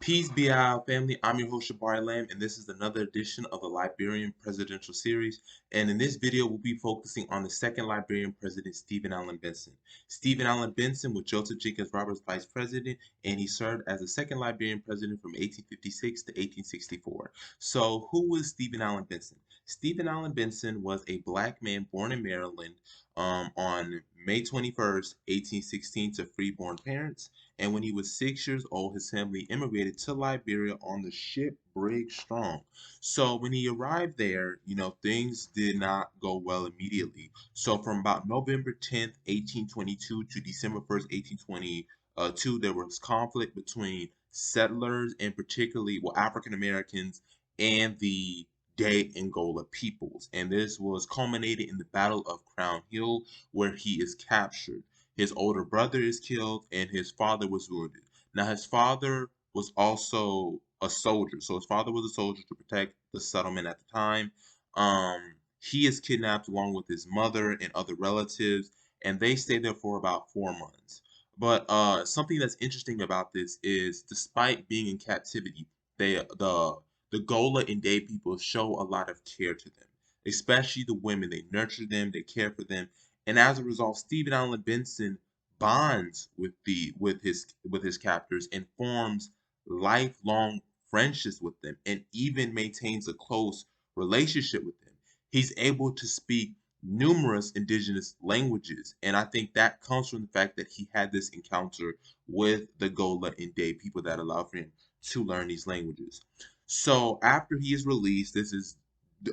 Peace be our family. I'm your host, Shabari Lamb, and this is another edition of the Liberian Presidential Series. And in this video, we'll be focusing on the second Liberian president, Stephen Allen Benson. Stephen Allen Benson was Joseph Jenkins Roberts' vice president, and he served as the second Liberian president from 1856 to 1864. So, who was Stephen Allen Benson? Stephen Allen Benson was a black man born in Maryland on May 21st, 1816, to free-born parents. And when he was 6 years old, his family immigrated to Liberia on the ship Brig Strong. So when he arrived there, things did not go well immediately. So from about November 10th, 1822 to December 1st, 1822, there was conflict between settlers and particularly, African Americans and the Day Angola peoples. And this was culminated in the Battle of Crown Hill, where he is captured. His older brother is killed, and his father was wounded. Now, his father was also a soldier. So his father was a soldier to protect the settlement at the time. He is kidnapped along with his mother and other relatives, and they stay there for about 4 months. But something that's interesting about this is, despite being in captivity, the Gola and Day people show a lot of care to them, especially the women. They nurture them, they care for them, and as a result, Stephen Allen Benson bonds with his captors and forms lifelong friendships with them, and even maintains a close relationship with them. He's able to speak numerous indigenous languages, and I think that comes from the fact that he had this encounter with the Gola and Day people that allowed for him to learn these languages. So after he is released, this is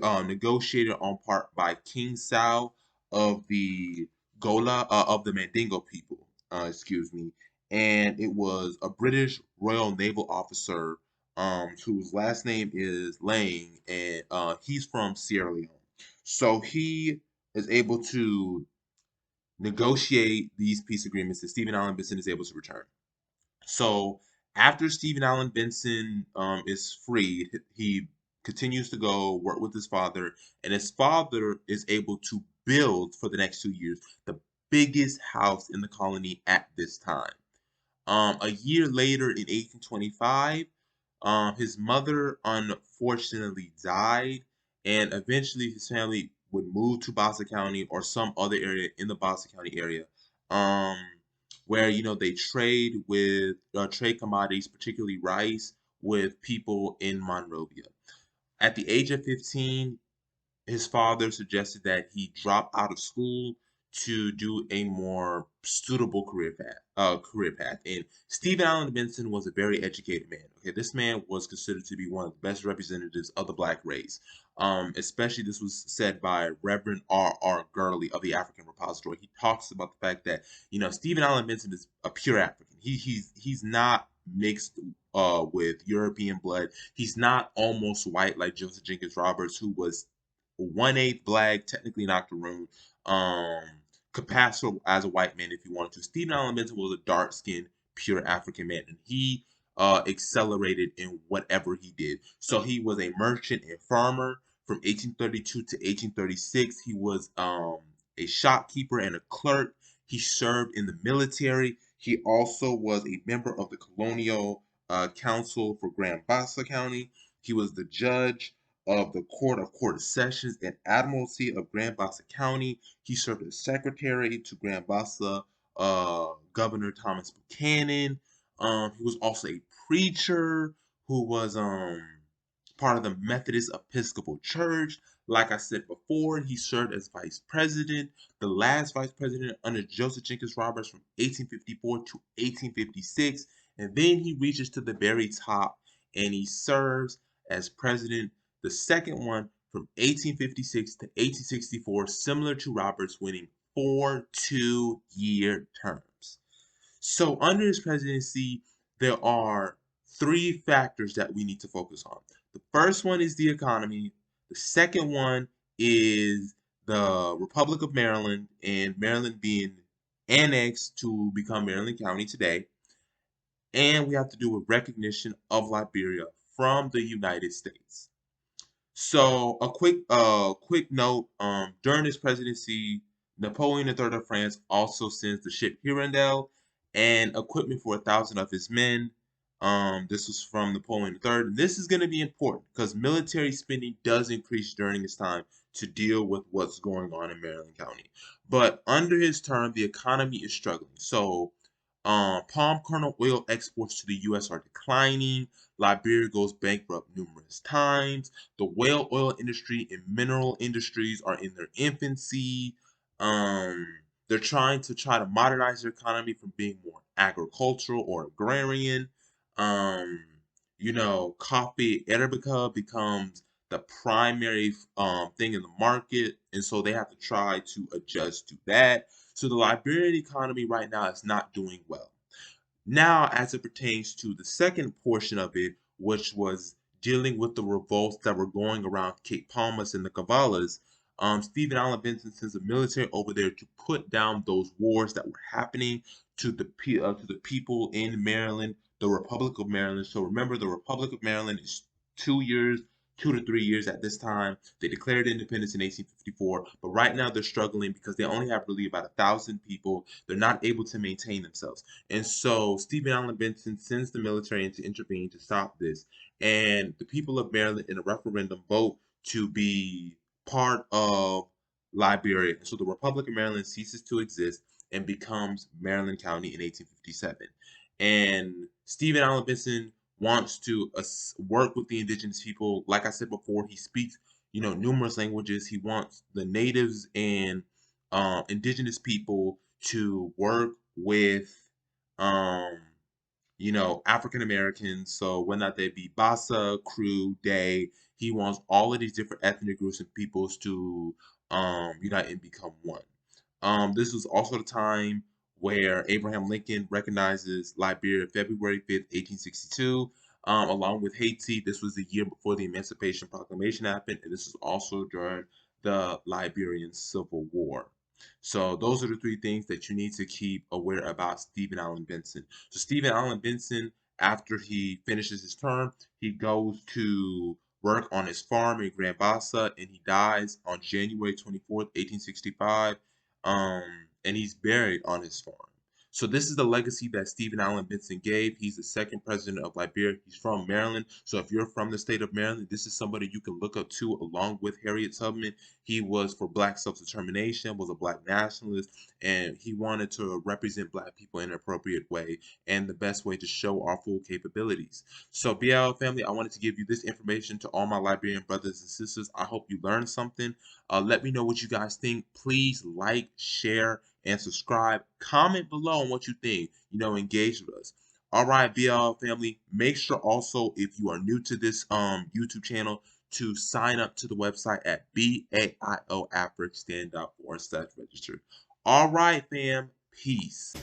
negotiated on part by King Sao of the of the Mandingo people, excuse me, and it was a British Royal Naval officer, whose last name is Lang, and he's from Sierra Leone. So he is able to negotiate these peace agreements, and Stephen Allen Benson is able to return. So after Stephen Allen Benson is freed, he continues to go work with his father, and his father is able to build for the next 2 years the biggest house in the colony at this time. A year later, in 1825, his mother unfortunately died, and eventually his family would move to Bassa County or some other area in the Bassa County area, um, where they trade commodities, particularly rice, with people in Monrovia. At the age of 15, his father suggested that he drop out of school to do a more suitable career path. And Stephen Allen Benson was a very educated man. Okay, this man was considered to be one of the best representatives of the black race. Especially this was said by Reverend R. Gurley of the African Repository. He talks about the fact that Stephen Allen Benson is a pure African. He's not mixed with European blood. He's not almost white like Joseph Jenkins Roberts, who was 1/8 black, technically an octoroon, could pass as a white man if he wanted to. Stephen Allen Benson was a dark-skinned, pure African man, and he accelerated in whatever he did. So he was a merchant and farmer from 1832 to 1836. He was a shopkeeper and a clerk. He served in the military. He also was a member of the colonial council for Grand Bassa County. He was the judge of the Court of Sessions and Admiralty of Grand Bassa County. He served as secretary to Grand Bassa Governor Thomas Buchanan. He was also a preacher who was part of the Methodist Episcopal Church. Like I said before, he served as vice president, the last vice president under Joseph Jenkins Roberts from 1854 to 1856. And then he reaches to the very top and he serves as president, the second one from 1856 to 1864, similar to Roberts, winning 4 2-year terms. So under his presidency, there are three factors that we need to focus on. The first one is the economy. The second one is the Republic of Maryland, and Maryland being annexed to become Maryland County today. And we have to do with recognition of Liberia from the United States. So a quick note, during his presidency, Napoleon III of France also sends the ship Hirondelle and equipment for 1,000 of his men. This was from Napoleon III. And this is going to be important because military spending does increase during this time to deal with what's going on in Maryland County. But under his term, the economy is struggling. So, palm kernel oil exports to the U.S. are declining. Liberia goes bankrupt numerous times. The whale oil industry and mineral industries are in their infancy. Um, they're trying to modernize their economy from being more agricultural or agrarian. um, Coffee Arabica becomes the primary thing in the market, and so they have to try to adjust to that. So the Liberian economy right now is not doing well. Now, as it pertains to the second portion of it, which was dealing with the revolts that were going around Cape Palmas and the Cavallas, Stephen Allen Benson sends the military over there to put down those wars that were happening to the people in Maryland, the Republic of Maryland. So remember, the Republic of Maryland is 2 years, 2 to 3 years at this time. They declared independence in 1854, but right now they're struggling because they only have really about 1,000 people. They're not able to maintain themselves. And so Stephen Allen Benson sends the military in to intervene to stop this. And the people of Maryland in a referendum vote to be part of Liberia. So the Republic of Maryland ceases to exist and becomes Maryland County in 1857. And Stephen Allen Benson wants to work with the indigenous people. Like I said before, he speaks, numerous languages. He wants the natives and indigenous people to work with um, African Americans. So whether not they be Bassa, Crew, Day, he wants all of these different ethnic groups and peoples to unite and become one. This was also the time where Abraham Lincoln recognizes Liberia February 5th, 1862. Along with Haiti, this was the year before the Emancipation Proclamation happened, and this was also during the Liberian Civil War. So those are the three things that you need to keep aware about Stephen Allen Benson. So Stephen Allen Benson, after he finishes his term, he goes to work on his farm in Grand Bassa, and he dies on January 24th, 1865. And he's buried on his farm. So this is the legacy that Stephen Allen Benson gave. He's the second president of Liberia. He's from Maryland. So if you're from the state of Maryland, this is somebody you can look up to along with Harriet Tubman. He was for Black self-determination, was a Black nationalist, and he wanted to represent Black people in an appropriate way and the best way to show our full capabilities. So BAIO family, I wanted to give you this information to all my Liberian brothers and sisters. I hope you learned something. Let me know what you guys think. Please like, share, and subscribe. Comment below on what you think. Engage with us. All right, BL family. Make sure also, if you are new to this YouTube channel, to sign up to the website at BAIO Afrikstan.org/register. All right, fam. Peace.